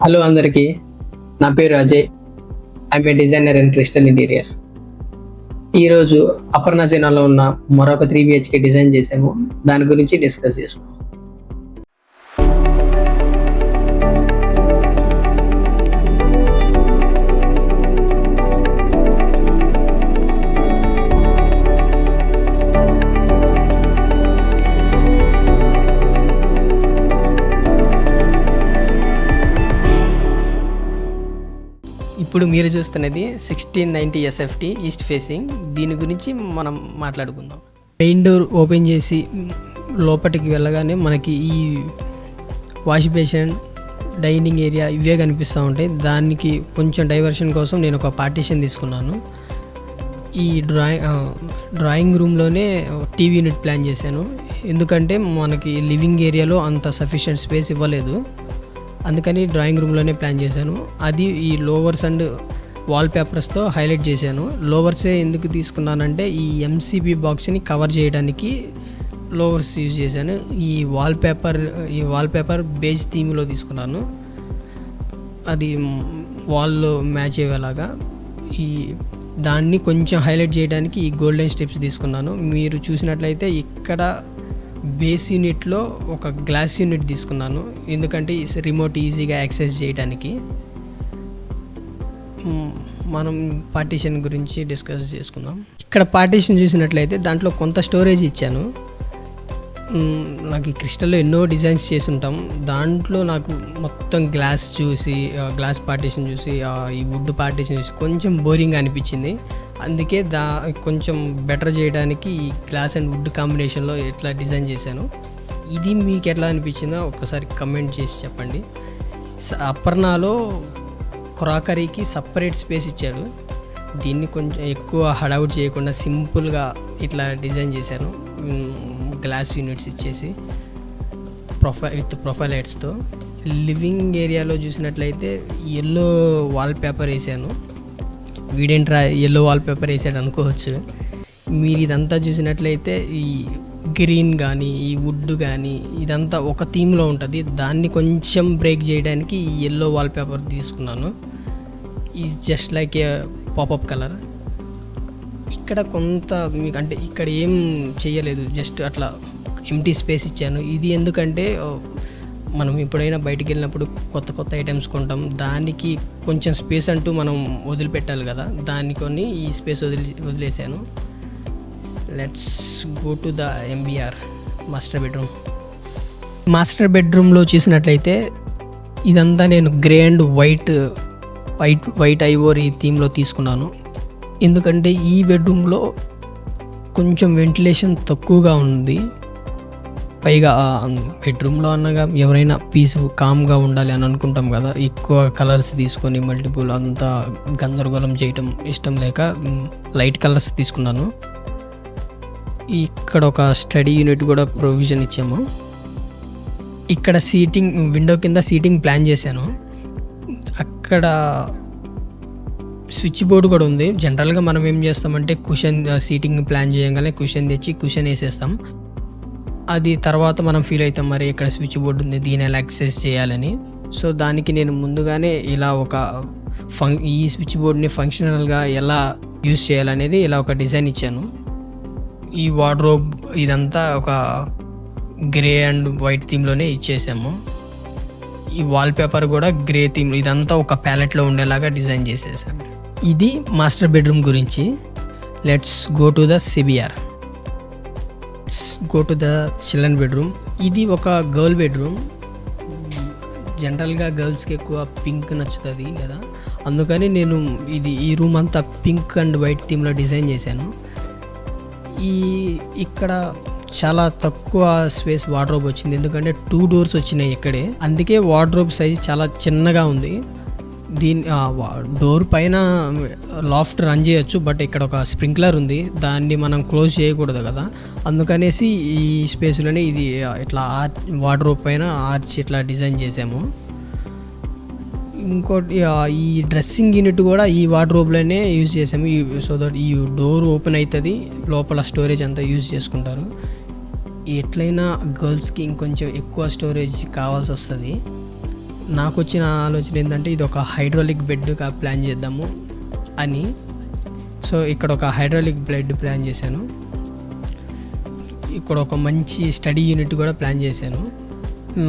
Hello అందరికీ, నా పేరు Ajay. I'm a designer in crystal interiors. ఈరోజు అపర్ణ జిల్లాలో ఉన్న మరొక 3 BHK డిజైన్ చేసాము. దాని గురించి డిస్కస్ చేసుకుందాం. ఇప్పుడు మీరు చూస్తున్నది 1690 SFT ఈస్ట్ ఫేసింగ్. దీని గురించి మనం మాట్లాడుకుందాం. మెయిన్ డోర్ ఓపెన్ చేసి లోపలికి వెళ్ళగానే మనకి ఈ వాష్ బేసిన్, డైనింగ్ ఏరియా ఇవే కనిపిస్తూ ఉంటాయి. దానికి కొంచెం డైవర్షన్ కోసం నేను ఒక పార్టీషన్ తీసుకున్నాను. ఈ డ్రాయింగ్ రూమ్లోనే టీవీ యూనిట్ ప్లాన్ చేశాను. ఎందుకంటే మనకి లివింగ్ ఏరియాలో అంత సఫిషియెంట్ స్పేస్ ఇవ్వలేదు, అందుకని డ్రాయింగ్ రూమ్లోనే ప్లాన్ చేశాను. అది ఈ లోవర్స్ అండ్ వాల్ పేపర్స్తో హైలైట్ చేశాను. లోవర్సే ఎందుకు తీసుకున్నానంటే ఈ ఎంసీబీ బాక్స్ని కవర్ చేయడానికి లోవర్స్ యూజ్ చేశాను. ఈ వాల్ పేపర్ బేజ్ థీమ్లో తీసుకున్నాను. అది వాల్లో మ్యాచ్ అయ్యేలాగా దాన్ని కొంచెం హైలైట్ చేయడానికి ఈ గోల్డెన్ స్ట్రిప్స్ తీసుకున్నాను. మీరు చూసినట్లయితే ఇక్కడ బేస్ యూనిట్లో ఒక గ్లాస్ యూనిట్ తీసుకున్నాను, ఎందుకంటే రిమోట్ ఈజీగా యాక్సెస్ చేయడానికి. మనం పార్టీషన్ గురించి డిస్కస్ చేసుకుందాం. ఇక్కడ పార్టీషన్ చూసినట్లయితే దాంట్లో కొంత స్టోరేజ్ ఇచ్చాను. నాకు ఈ క్రిస్టల్లో ఎన్నో డిజైన్స్ చేసి ఉంటాం. దాంట్లో నాకు మొత్తం గ్లాస్ పార్టీషన్ చూసి ఈ వుడ్ పార్టీషన్ చూసి కొంచెం బోరింగ్ అనిపించింది. అందుకే కొంచెం బెటర్ చేయడానికి ఈ గ్లాస్ అండ్ వుడ్ కాంబినేషన్లో ఎట్లా డిజైన్ చేశాను. ఇది మీకు ఎట్లా అనిపించిందో ఒక్కసారి కమెంట్ చేసి చెప్పండి. అపర్ణలో క్రాకరీకి సపరేట్ స్పేస్ ఇచ్చారు. దీన్ని కొంచెం ఎక్కువ హడౌట్ చేయకుండా సింపుల్గా ఇట్లా డిజైన్ చేశాను. గ్లాస్ యూనిట్స్ ఇచ్చేసి ప్రొఫైల్ లైట్స్తో. లివింగ్ ఏరియాలో చూసినట్లయితే ఎల్లో వాల్ పేపర్ వేసాను. వీడేంట్రా ఎల్లో వాల్ పేపర్ వేసాడు అనుకోవచ్చు. మీరు ఇదంతా చూసినట్లయితే ఈ గ్రీన్ కానీ ఈ వుడ్ కానీ ఇదంతా ఒక థీమ్లో ఉంటుంది. దాన్ని కొంచెం బ్రేక్ చేయడానికి ఈ ఎల్లో వాల్ పేపర్ తీసుకున్నాను. ఈ జస్ట్ లైక్ ఏ పాపప్ కలర్. ఇక్కడ కొంత మీకు అంటే ఇక్కడ ఏం చేయలేదు, జస్ట్ అట్లా ఎంటీ స్పేస్ ఇచ్చాను. ఇది ఎందుకంటే మనం ఎప్పుడైనా బయటికి వెళ్ళినప్పుడు కొత్త ఐటమ్స్ కొంటాం, దానికి కొంచెం స్పేస్ అంటూ మనం వదిలిపెట్టాలి కదా, దాన్ని ఈ స్పేస్ వదిలేసాను. Let's go to the MBR master బెడ్రూమ్లో చూసినట్లయితే ఇదంతా నేను గ్రే అండ్ వైట్ ఐవోరీ థీమ్లో తీసుకున్నాను. ఎందుకంటే ఈ బెడ్రూమ్లో కొంచెం వెంటిలేషన్ తక్కువగా ఉంది. పైగా బెడ్రూమ్లో అన్నగా ఎవరైనా కామ్గా ఉండాలి అని అనుకుంటాం కదా, ఎక్కువ కలర్స్ తీసుకొని మల్టిపుల్ అంతా గందరగోళం చేయటం ఇష్టం లేక లైట్ కలర్స్ తీసుకున్నాను. ఇక్కడ ఒక స్టడీ యూనిట్ కూడా ప్రొవిజన్ ఇచ్చాము. ఇక్కడ విండో కింద సీటింగ్ ప్లాన్ చేశాను. అక్కడ స్విచ్ బోర్డు కూడా ఉంది. జనరల్గా మనం ఏం చేస్తామంటే సీటింగ్ ప్లాన్ చేయగానే కుషన్ వేసేస్తాం. అది తర్వాత మనం ఫీల్ అవుతాం, మరి ఇక్కడ స్విచ్ బోర్డు ఉంది, దీని ఎలా యాక్సెస్ చేయాలని. సో దానికి నేను ముందుగానే ఇలా ఈ స్విచ్ బోర్డ్ని ఫంక్షనల్గా ఎలా యూజ్ చేయాలనేది ఇలా ఒక డిజైన్ ఇచ్చాను. ఈ వార్డ్రోబ్ ఇదంతా ఒక గ్రే అండ్ వైట్ థీమ్లోనే ఇచ్చేసాము. ఈ వాల్ పేపర్ కూడా గ్రే థీమ్, ఇదంతా ఒక ప్యాలెట్లో ఉండేలాగా డిజైన్ చేసేసాము. ఇది మాస్టర్ బెడ్రూమ్ గురించి. Let's go to the children bedroom. ఇది ఒక గర్ల్ బెడ్రూమ్. జనరల్గా గర్ల్స్కి ఎక్కువ పింక్ నచ్చుతుంది కదా, అందుకని నేను ఈ రూమ్ అంతా పింక్ అండ్ వైట్ థీమ్లో డిజైన్ చేశాను. ఇక్కడ చాలా తక్కువ స్పేస్ వార్డ్రోబ్ వచ్చింది, ఎందుకంటే 2 doors వచ్చినాయి ఇక్కడే. అందుకే వార్డ్రోబ్ సైజ్ చాలా చిన్నగా ఉంది. డోర్ పైన లాఫ్ట్ రన్ చేయొచ్చు, బట్ ఇక్కడ ఒక స్ప్రింక్లర్ ఉంది, దాన్ని మనం క్లోజ్ చేయకూడదు కదా, అందుకనేసి ఈ స్పేస్లోనే ఇది ఇట్లా వార్డ్రోబ్ పైన ఆర్చ్ ఇట్లా డిజైన్ చేసాము. ఇంకోటి ఈ డ్రెస్సింగ్ యూనిట్ కూడా ఈ వార్డ్రోబ్లోనే యూజ్ చేసాము. సో దట్ ఈ డోర్ ఓపెన్ అవుతుంది, లోపల స్టోరేజ్ అంతా యూజ్ చేసుకుంటారు. ఎట్లయినా గర్ల్స్కి ఇంకొంచెం ఎక్కువ స్టోరేజ్ కావాల్సి వస్తుంది. నాకు వచ్చిన ఆలోచన ఏంటంటే ఇది ఒక హైడ్రాలిక్ బెడ్గా ప్లాన్ చేద్దాము అని. సో ఇక్కడ ఒక హైడ్రాలిక్ బెడ్ ప్లాన్ చేశాను. ఇక్కడ ఒక మంచి స్టడీ యూనిట్ కూడా ప్లాన్ చేశాను.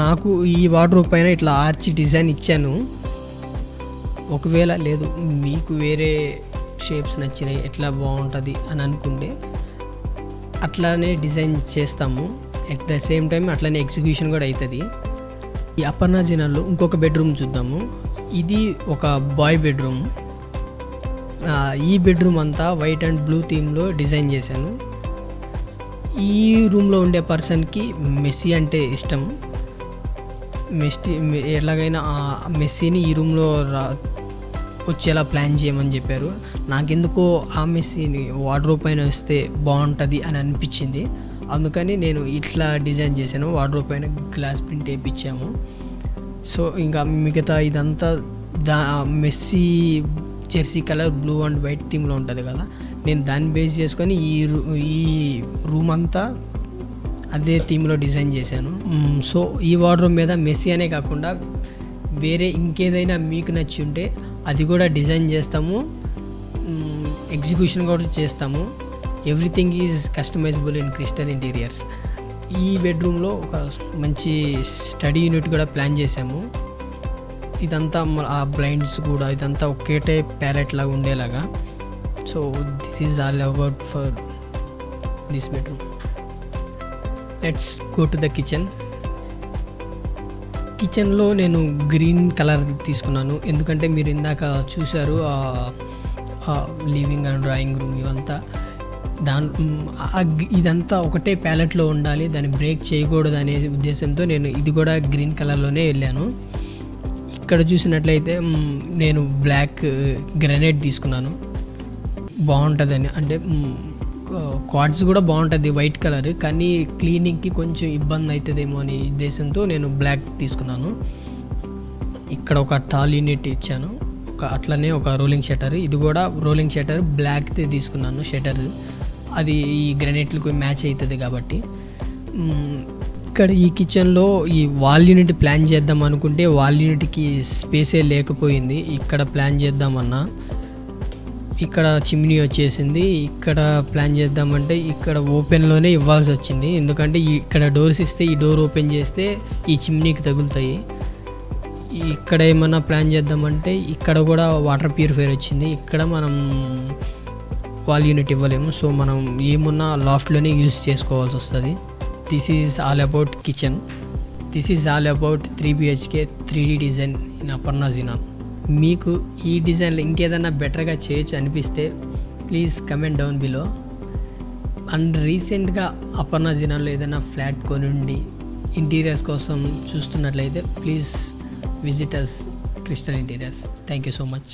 నాకు ఈ వార్డ్రోబ్ పైన ఇట్లా ఆర్చ్ డిజైన్ ఇచ్చాను. ఒకవేళ లేదు మీకు వేరే షేప్స్ నచ్చినాయి, ఎట్లా బాగుంటుంది అని అనుకుంటే అట్లానే డిజైన్ చేస్తాము. ఎట్ ద సేమ్ టైం అట్లనే ఎగ్జిక్యూషన్ కూడా అవుతుంది. ఈ అపర్ణ జినాల్లో ఇంకొక బెడ్రూమ్ చూద్దాము. ఇది ఒక బాయ్ బెడ్రూమ్. ఈ బెడ్రూమ్ అంతా వైట్ అండ్ బ్లూ థీమ్లో డిజైన్ చేశాను. ఈ రూమ్లో ఉండే పర్సన్కి మెస్సీ అంటే ఇష్టం. ఎలాగైనా మెస్సీని ఈ రూమ్లో వచ్చేలా ప్లాన్ చేయమని చెప్పారు. నాకెందుకో ఆ మెస్సీని వార్డ్రోబ్ పైన వస్తే బాగుంటుంది అని అనిపించింది. అందుకని నేను ఇట్లా డిజైన్ చేశాను. వార్డ్రోబ్ పైన గ్లాస్ ప్రింట్ వేయించాము. సో ఇంకా మిగతా ఇదంతా Messi jersey colour blue and white థీమ్లో ఉంటుంది కదా, నేను దాన్ని బేస్ చేసుకొని ఈ రూమ్ అంతా అదే థీమ్లో డిజైన్ చేశాను. సో ఈ వార్డ్రోబ్ మీద మెస్సీ అనే కాకుండా వేరే ఇంకేదైనా మీకు నచ్చి ఉంటే అది కూడా డిజైన్ చేస్తాము, ఎగ్జిక్యూషన్ కూడా చేస్తాము. Everything is customisable in crystal interiors. ఈ బెడ్రూమ్లో ఒక మంచి స్టడీ యూనిట్ కూడా ప్లాన్ చేసాము. ఇదంతా ఆ బ్లైండ్స్ కూడా ఇదంతా ఒకేటే ప్యాలెట్ లాగా ఉండేలాగా. So this is all about for this bedroom. Let's go to the kitchen. కిచెన్లో నేను గ్రీన్ కలర్ తీసుకున్నాను, ఎందుకంటే మీరు ఇందాక చూశారు లివింగ్ అండ్ డ్రాయింగ్ రూమ్ ఇవంతా ఇదంతా ఒకటే ప్యాలెట్లో ఉండాలి, దాన్ని బ్రేక్ చేయకూడదు అనే ఉద్దేశంతో నేను ఇది కూడా గ్రీన్ కలర్లోనే వెళ్ళాను. ఇక్కడ చూసినట్లయితే నేను బ్లాక్ గ్రానైట్ తీసుకున్నాను, బాగుంటుందని. అంటే క్వార్ట్స్ కూడా బాగుంటుంది వైట్ కలర్, కానీ క్లీనింగ్కి కొంచెం ఇబ్బంది అవుతుందేమో అనే ఉద్దేశంతో నేను బ్లాక్ తీసుకున్నాను. ఇక్కడ ఒక టాల్ యూనిట్ ఇచ్చాను, అట్లనే ఒక రోలింగ్ షట్టర్. ఇది కూడా రోలింగ్ షట్టర్ బ్లాక్ది తీసుకున్నాను షట్టర్, అది ఈ గ్రానైట్లకు మ్యాచ్ అవుతుంది కాబట్టి. ఇక్కడ ఈ కిచెన్లో ఈ వాల్ యూనిట్ ప్లాన్ చేద్దాం అనుకుంటే వాల్ యూనిట్కి స్పేసే లేకపోయింది. ఇక్కడ ప్లాన్ చేద్దామన్నా ఇక్కడ చిమ్నీ వచ్చేసింది. ఇక్కడ ప్లాన్ చేద్దామంటే ఇక్కడ ఓపెన్లోనే ఇవ్వాల్సి వచ్చింది, ఎందుకంటే ఇక్కడ డోర్స్ ఇస్తే ఈ డోర్ ఓపెన్ చేస్తే ఈ చిమ్నీకి తగులుతాయి. ఇక్కడ ఏమన్నా ప్లాన్ చేద్దామంటే ఇక్కడ కూడా వాటర్ ప్యూరిఫైర్ వచ్చింది, ఇక్కడ మనం వాల్ యూనిట్ ఇవ్వలేము. సో మనం ఏమున్నా లాఫ్ట్లోనే యూజ్ చేసుకోవాల్సి వస్తుంది. This is all about kitchen. This is all about 3 BHK 3D design in Aparna xenon. మీకు ఈ డిజైన్లో ఇంకేదైనా బెటర్గా చేయొచ్చు అనిపిస్తే please comment down below. And రీసెంట్గా అపర్ణ జినాన్లో ఏదైనా ఫ్లాట్ కొనుండి ఇంటీరియర్స్ కోసం చూస్తున్నట్లయితే please visit us crystal interiors. Thank you so much.